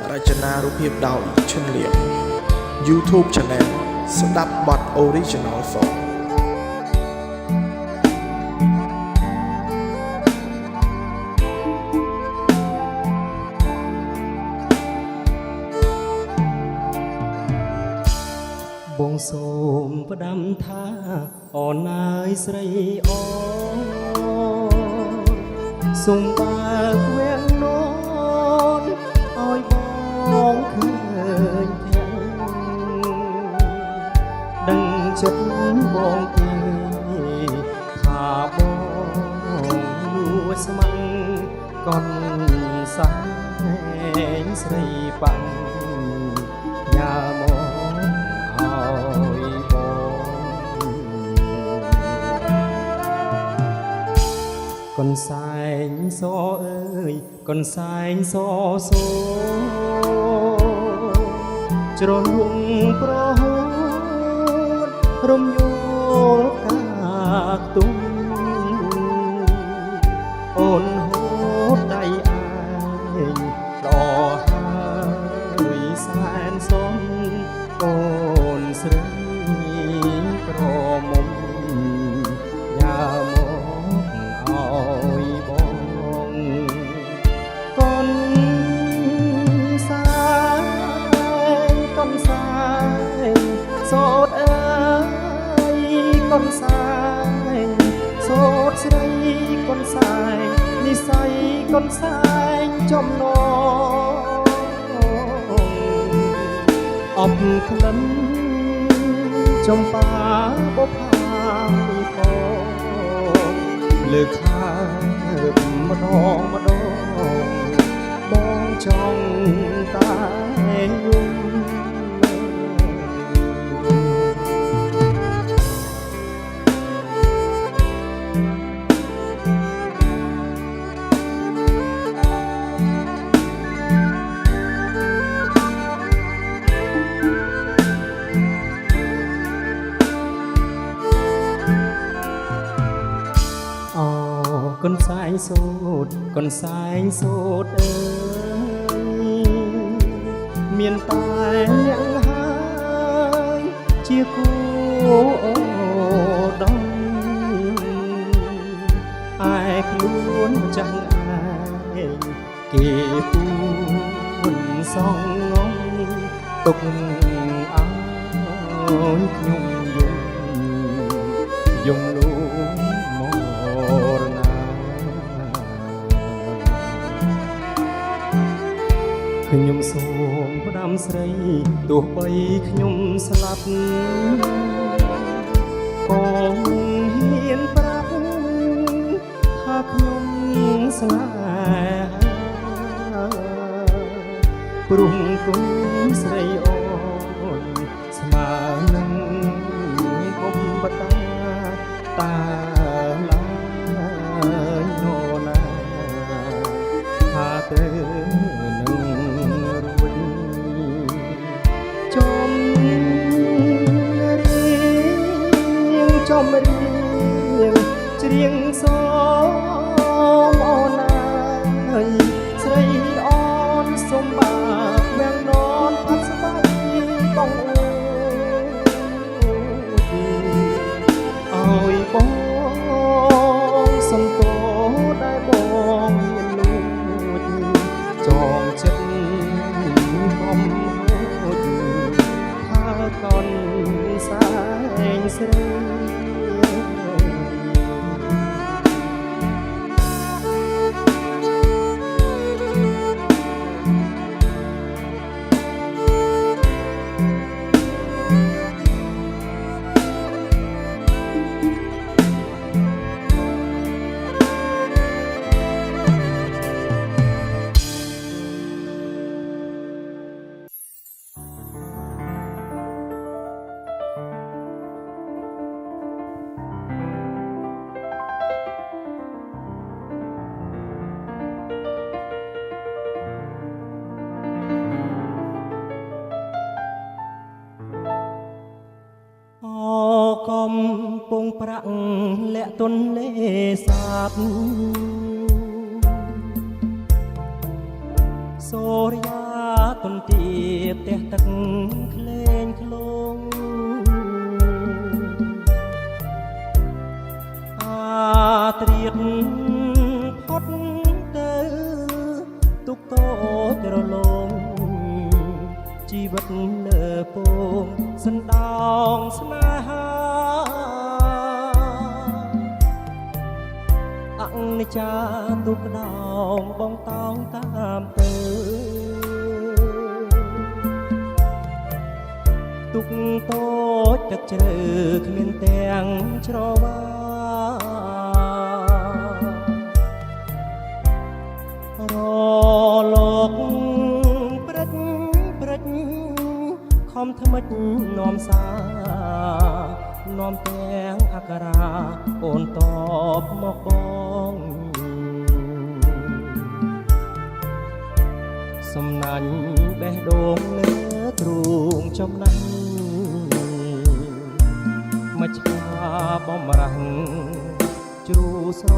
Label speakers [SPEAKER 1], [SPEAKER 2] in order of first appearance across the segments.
[SPEAKER 1] រចនារូបភាពដោយឈិនលៀង YouTube Channel ស្ដាប់បទ Original Song
[SPEAKER 2] បងសូមផ្ដាំថាអូនអើយស្រីអូសូមបើកវាំងននឲ្យបងឃើញទាំងដឹងចិត្តបងទេថាបងលួចស្មាំងកូនសែងស្រីបាំងញ៉ាមកកូនសែងសអើយកូនសែងសសូជ្រលងប្រហូតរំយោលកាទុំអូនហូតដៃឯងដល់ហើយសែនសំអូនស្រីក្រមុំយ៉ាកូនសែងសូត្រស្រីកូនសែងនិស័យកូនសែងចំណងអបក្លិនចំបាបុផាពីផងលើខាម្ដងម្ដងបងចង់តែយំកូនសែងសូត្រកូនសែងសូត្រអើយមានតែអ្នកហើយជាគូអូដំឯខ្លួនចាំងឯងគេពួនសងងំទុកឲ្យខ្ញុំយំលួងខ្ញុំសូមផ្ដាំស្រីទោះបីខ្ញុំស្លាប់ក៏ហ៊ានប្រាប់ថាខ្ញុំស្នេហាព្រោះគុំស្រីអូនស្មើនឹងគុំបតាតាឡាយណូណាថាទៅចំរៀងច្រៀងសងអូនអើយស្រីអូនសូមបាក់វាំងននផាត់ស្បៃបងអូយឲ្យបងសំទោដែលបងមានលួចចងចិត្តកុំហូចថាកូនសែងស្រីកំពុងប្រាក់លាក់ទន្លេសាបសូរិយា ទុនទាបផ្ទះទឹកក្លែងក្លងត្រៀតផុតទៅទុកតូចរលងជីវិតលើពងសណ្ដោងស្នេហាអនិច្ចាទុកដោងបងតោងតាមទៅទុកតូចទឹកជ្រៅគ្មានទាំងច្រវារលោកព្រិចព្រិចខំថ្មិចនាំសានាំទាំងអក្សរាអូនតបមកបងសំណាញ់បេះដូងលើទ្រូងចំណាំងមកឆាបំរាំងជ្រូស្រ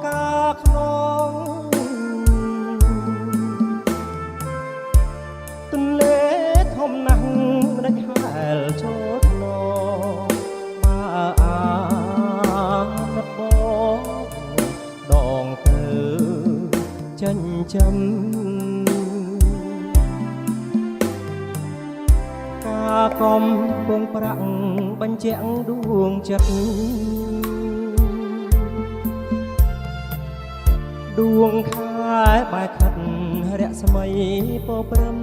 [SPEAKER 2] កាក្នុងទន្លេធំណាស់ដាច់ហែលចូលថ្នបើអាណិតបងដងទៅចិញ្ចឹមការកំពុងប្រាក់បញ្ជាក់ដួងចិត្តដួងខែបែកខិតរស្មីពព្រឹម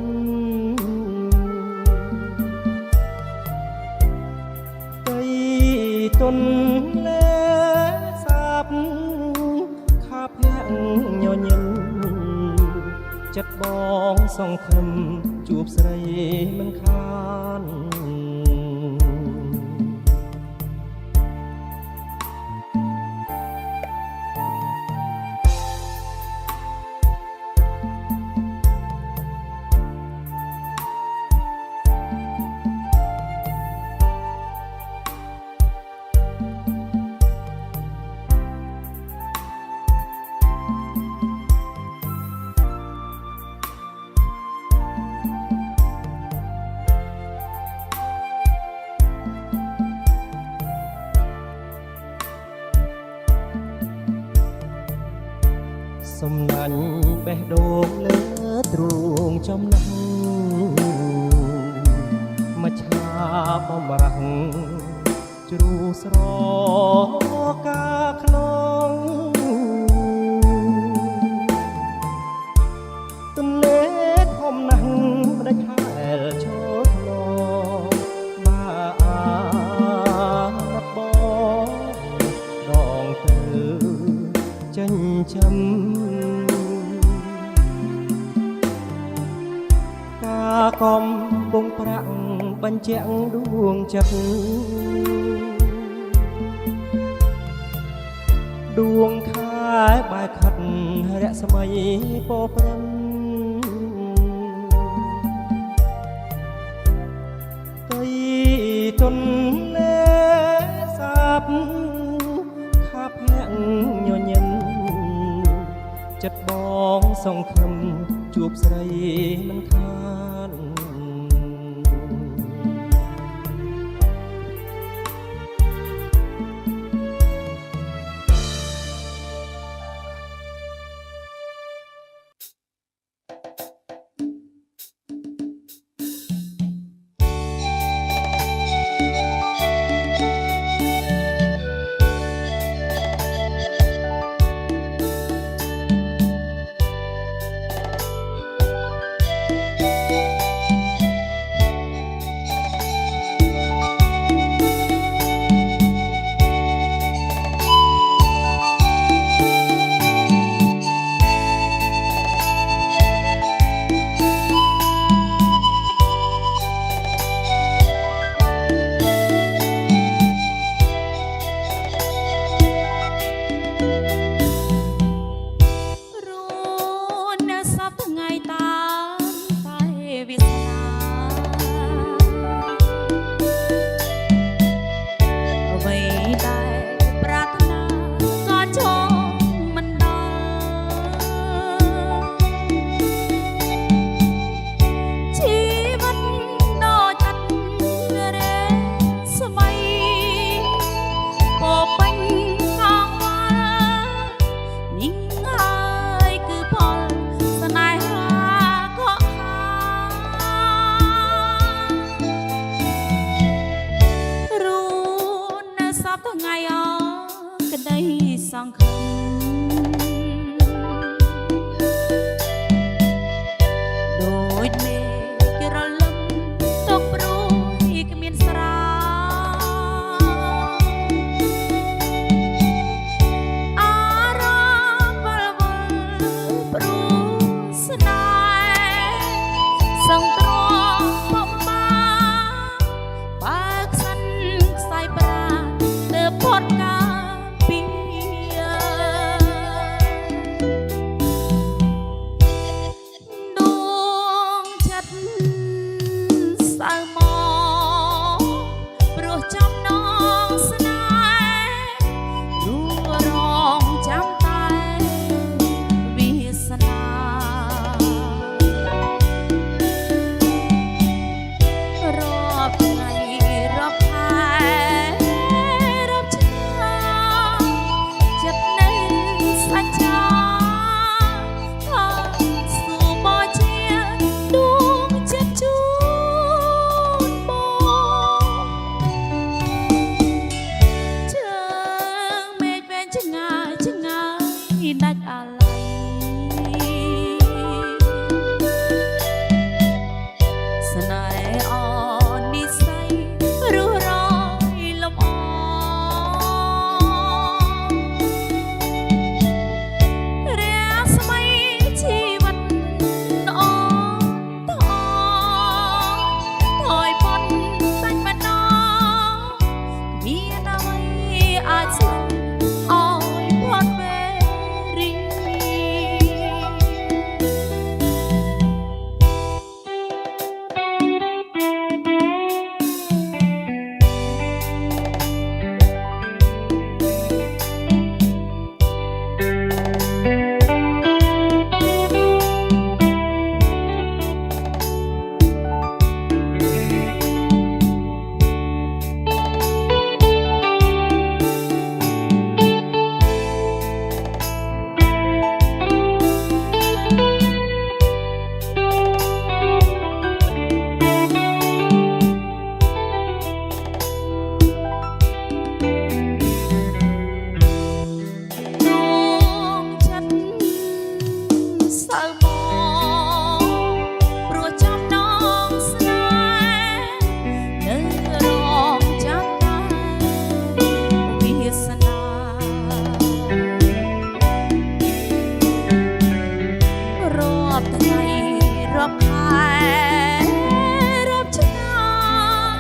[SPEAKER 2] cây tuần lê sáp khá phẹn nhỏ nhìn chất bóng song thầm chụp sợi mình khanសំណាញ់បេះដូងលើទ្រូងចំណាំងមកឆាបំរាំងជ្រូស្រកាក្នុងទន្លេធំណាស់ដាច់ហែលចូលថ្នបើអាណិតបងដងទៅចិញ្ចឹមការកំពុងប្រាក់បញ្ជាក់ដួងចិត្តដួងខែបែកខិតរស្មីពព្រឹមcây tuần lê sáp khá phẹn nhỏ nhìn chất bóng song thầm chụp sợi mình khan
[SPEAKER 3] រាប់ថ្ងៃរាប់ខែរាប់ឆ្នាំ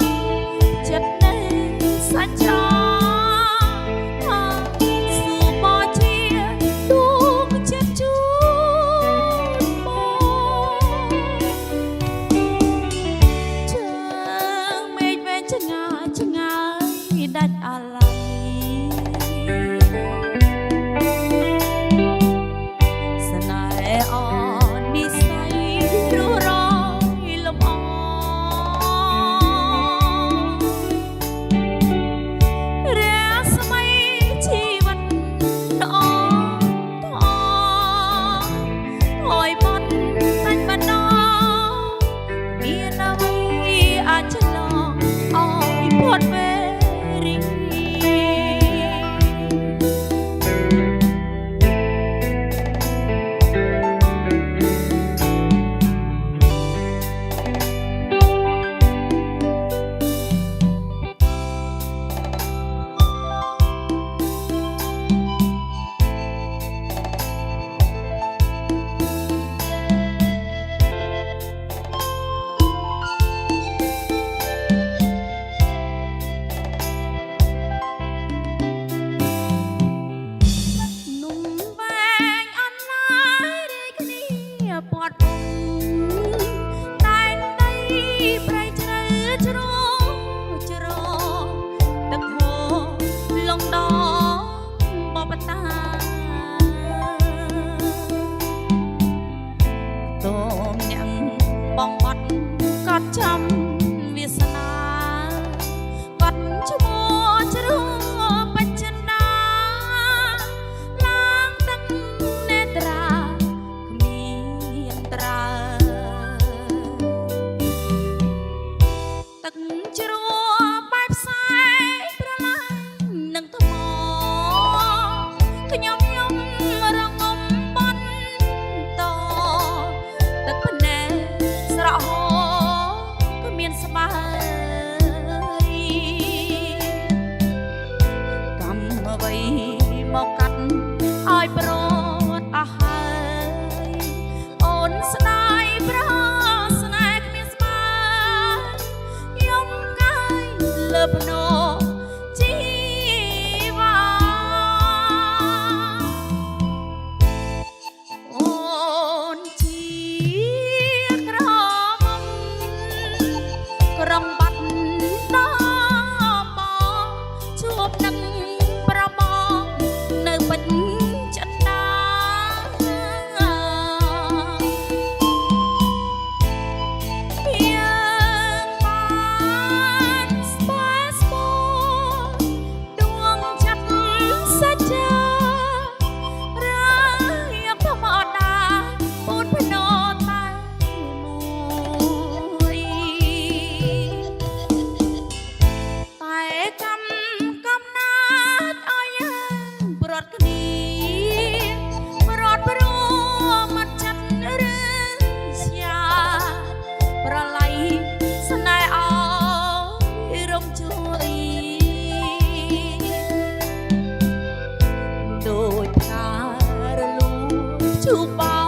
[SPEAKER 3] ចិត្តនៃសច្ចាសូមជាដួងចិត្តជូនមកជើងមេឃវែងឆ្ងាយឆ្ងាយដាច់អាឡ័យស្នេហ៍អនិស្ស័យរស់រយលំអរាស្មីជីវិតល្អល្អអើយបន់តាញ់បណ្ដោមានអ្វីអាចឆ្លងអើយផុតវេរី នំវែងអនឡាញរាយគ្នាពាត់ពុំតែនដីប្រៃជ្រៅជ្រោជ្រោទឹកហូរលងដងបបតាតមញ៉ាំបងបាត់កត់ចាំវាសនាកត់ឈ្មោះជ្រោបច្ចិន្តា ឡើងទឹកនេត្រាគ្មានត្រើទឹកជ្រោះបែបផ្សែងប្រឡាញ់នឹងថ្មខ្ញុំរងំបន់តទឹកភ្នែកស្រក់ហូរគ្មានស្បើយកម្មអ្វីមកកាត់ឲ្យប្រត់អស់ហើយអូនស្ដាយប្រស្នេហ៍គ្មានស្មើខ្ញុំកាយលើភ្នោជីវ៉ាអូនជាក្រមុំក្រុងបាត់ដល់បងជួបនឹងប្របងនៅបិទចិន្តា យើងបានស្បែស្បដួងចិត្តសច្ចារាយធម្មតាពូនភ្នោតែមួយតែកំណាត់ឲ្យយើងប្រត់គ្នាប្រត់ព្រមមិនចិត្តរឿងស្យាប្រឡ័យស្នេហ៍ឲ្យរំជួយដូចផ្ការលួចជូបោ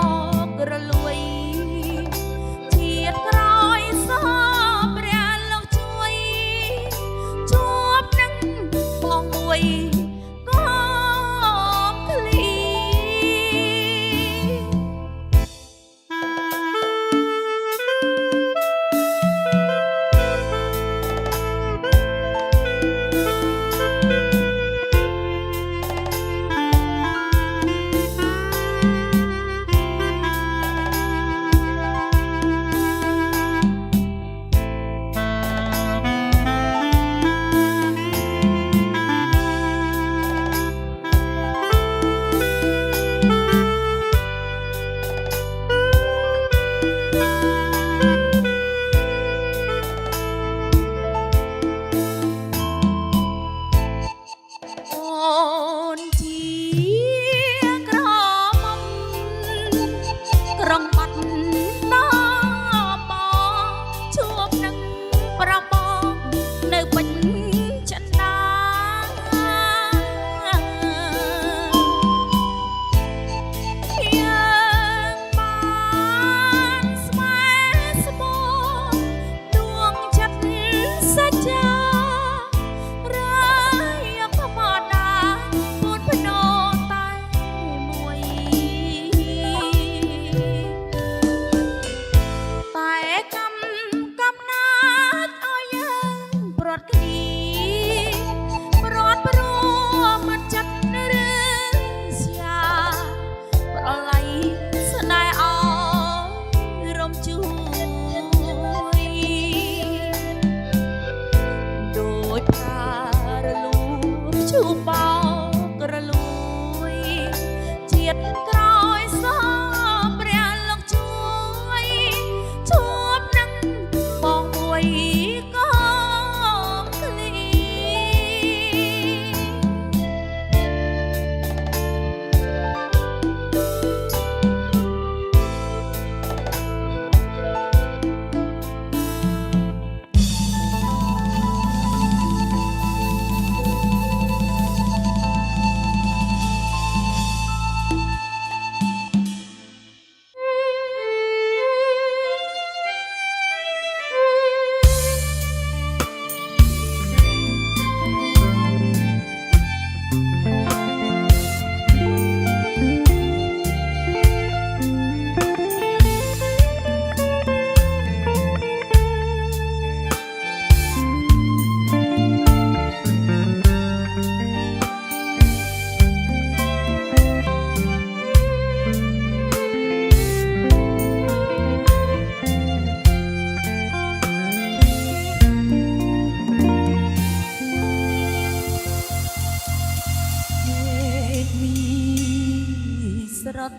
[SPEAKER 3] ករលួយជាតិក្រោយសព្រះលោកជួយជួបនឹងបងមួយក៏ឃ្លី ង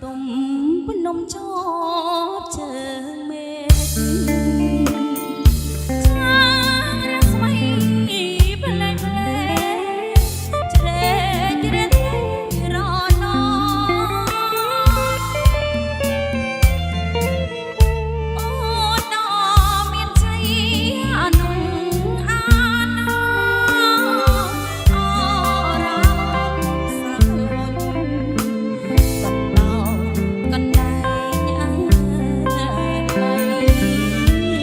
[SPEAKER 3] ទុំភ្នំចបជើងមេឃខាងរស្មីផ្លែផ្លែជ្រែកជ្រែករណោអូដល់មានใจអនុអាណោអរ៉ាសាហុញកណ្ដោកណ្ដែងអើយ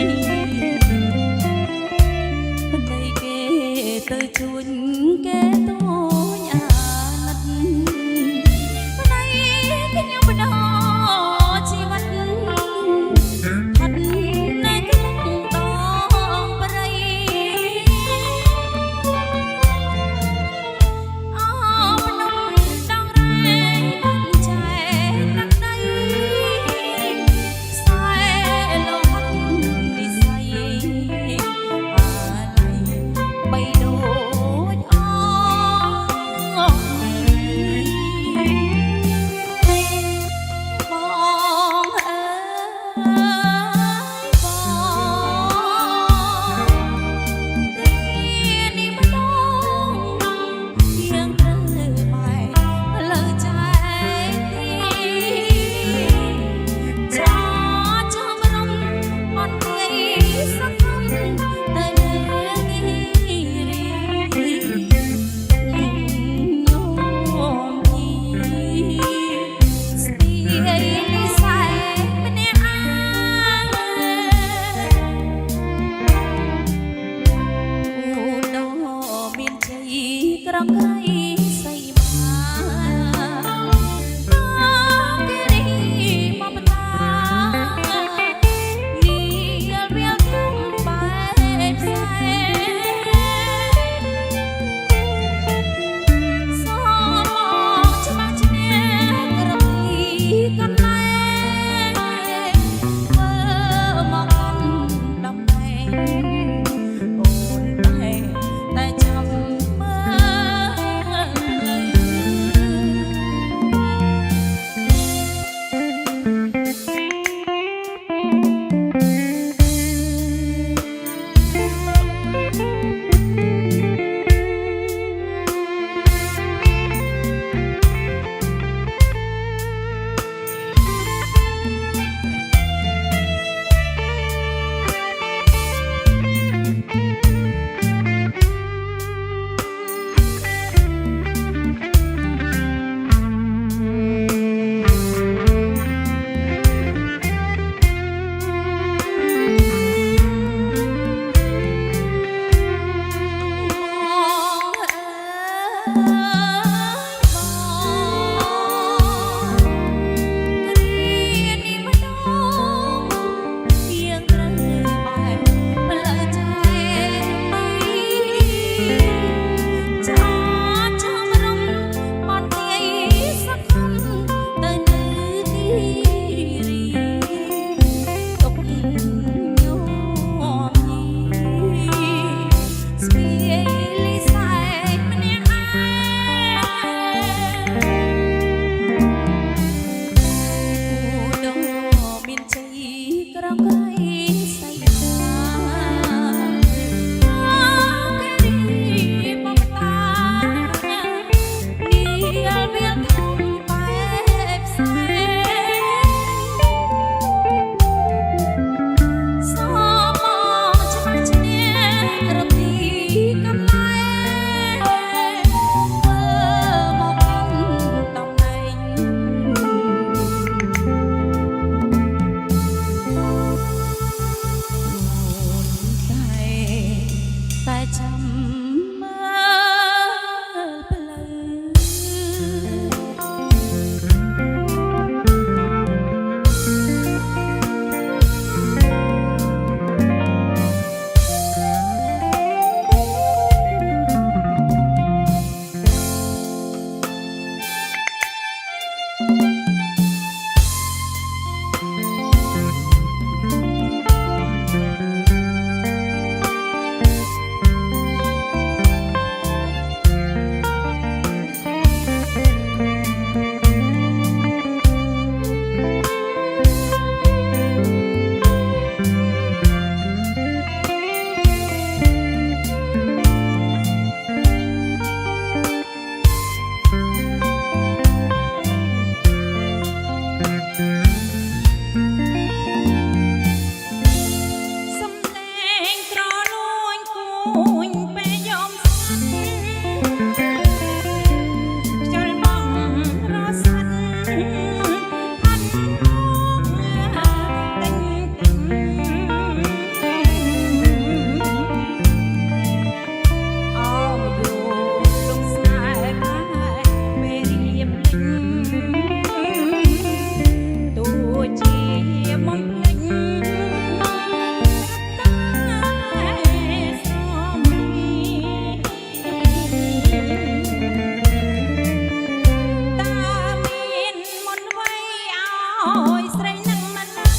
[SPEAKER 3] ឲ្យស្រីនឹងមិនដឹង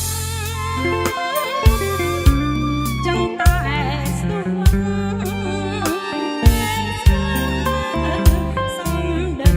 [SPEAKER 3] ចង់តែស្ទុះសំដី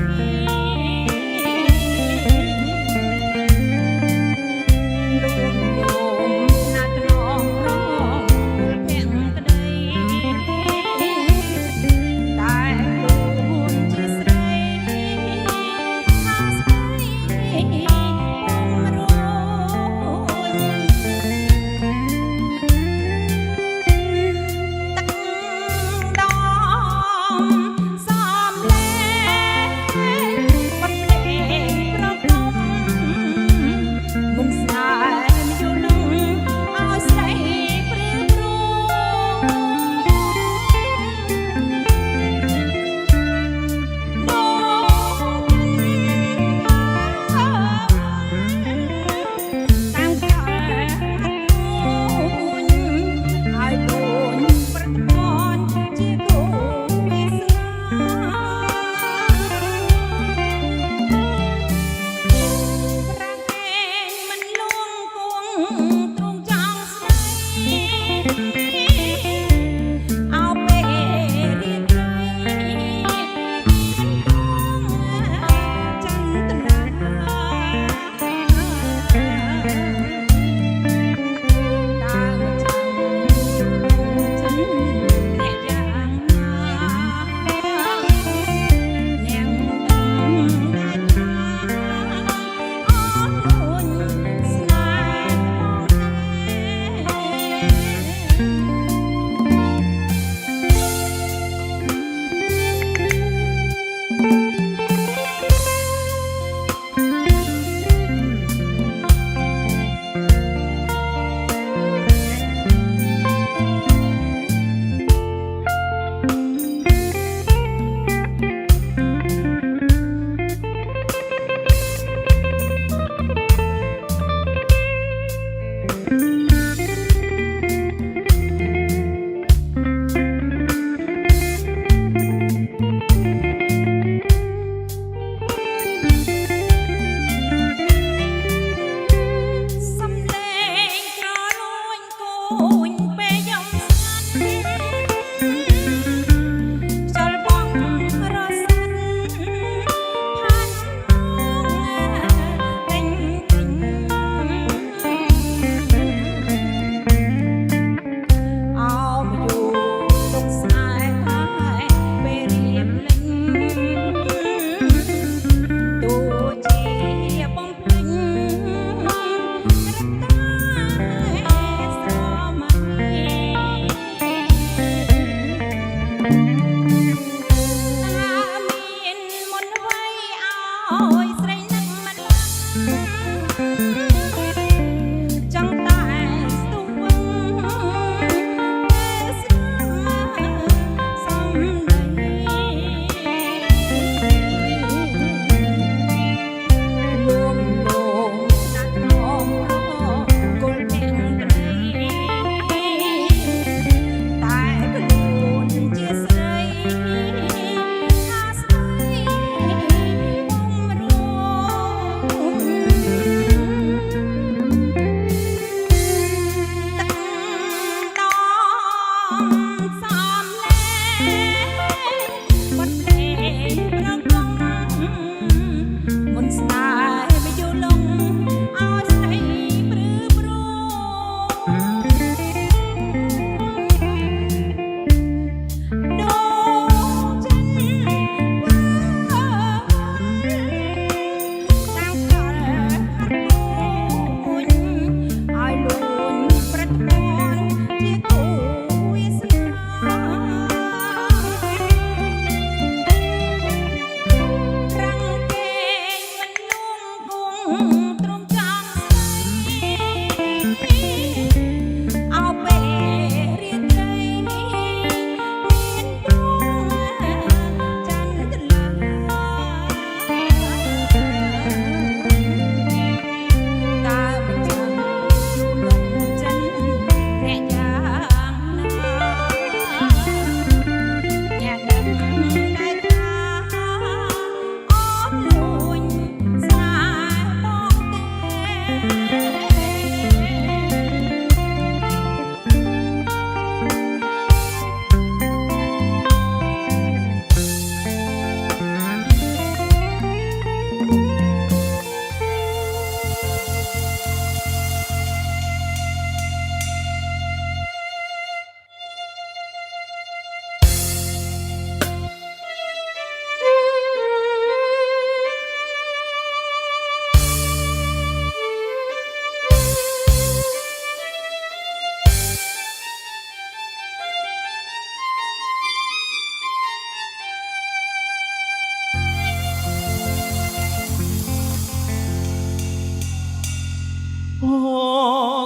[SPEAKER 2] អូ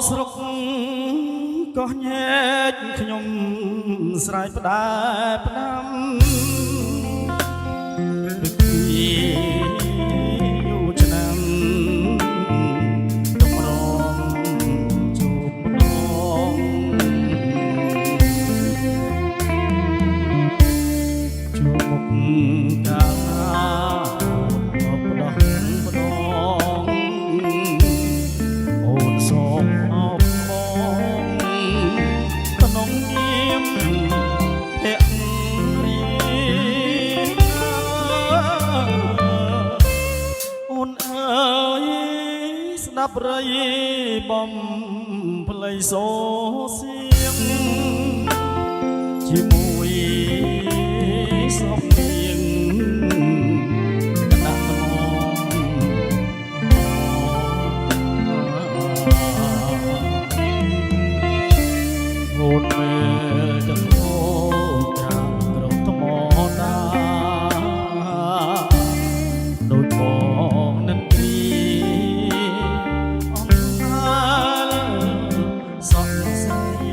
[SPEAKER 2] ស្រុកកោះញែកខ្ញុំស្រែកផ្ដែផ្ដាំដូចពីយូរឆ្នាំតម្រងជួបម្ដងជួបមុខកាលណាផ្ដោះម្ដងអូនសូមអបបងក្នុងនាមភរិយាអូនអើយស្ដាប់រីបំភ្លៃសូសៀងជាមួយសំនៀងដាក់ថ្នមអូនមើលទឹកហូរចាំក្រោមថ្មដាដូចបងនឹងគ្រីអំណាលសង្ស័យ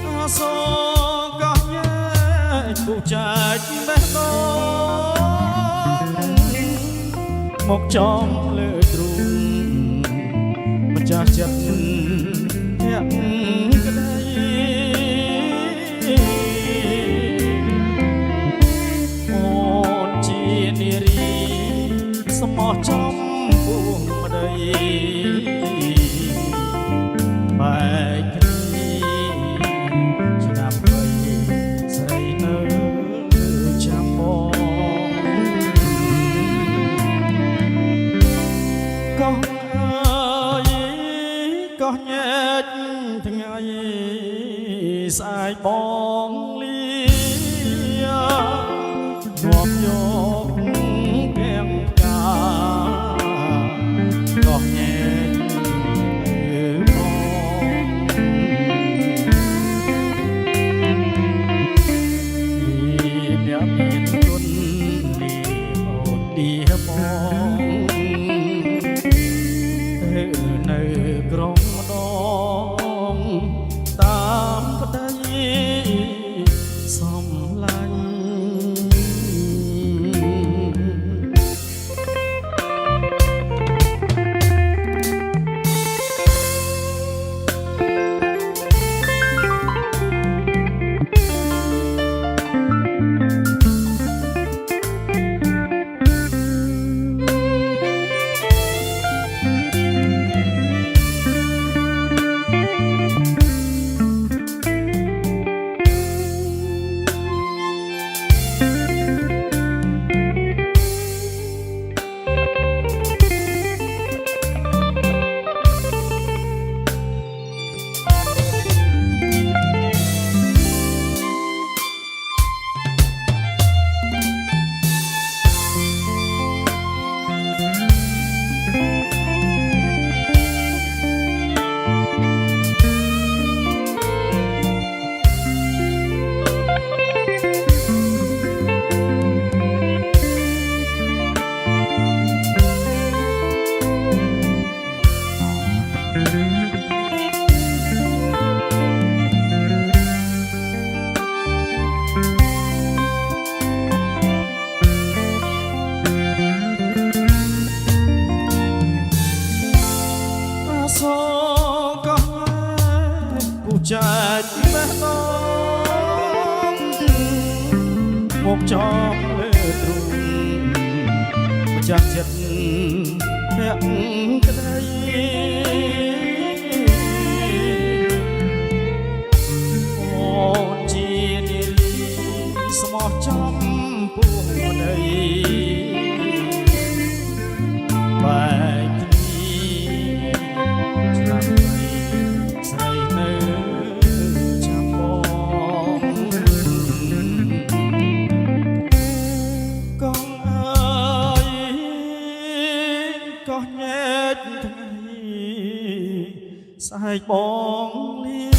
[SPEAKER 2] អាសកោះញែកគូចាច់បេះដូងមកចំលើទ្រូងម្ចាស់ចិត្តធាក់ក្ដីអូនជានារីសមោះចំពួងម្ដីបែកគ្នាឆ្នាំបីស្រីនៅចាំបងកោះអើយកោះញែកថ្ងៃស្អែកបងលីនាំយកទាំងកាកោះញែកបងអ្នកមានគុណអូនឌីបងនៅក្រុងម្ដងតាមប្តីសំឡាញ់ចាច់បេះដូងមកចំលើទ្រូងម្ចាស់ចិត្តធាក់ក្ដីអូនជានារីស្មោះចំពួងម្ដីបែកគ្នាឆ្នាំបីស្រីនៅចាំបងកោះអើយកោះញែកថ្ងៃស្អែកបងលា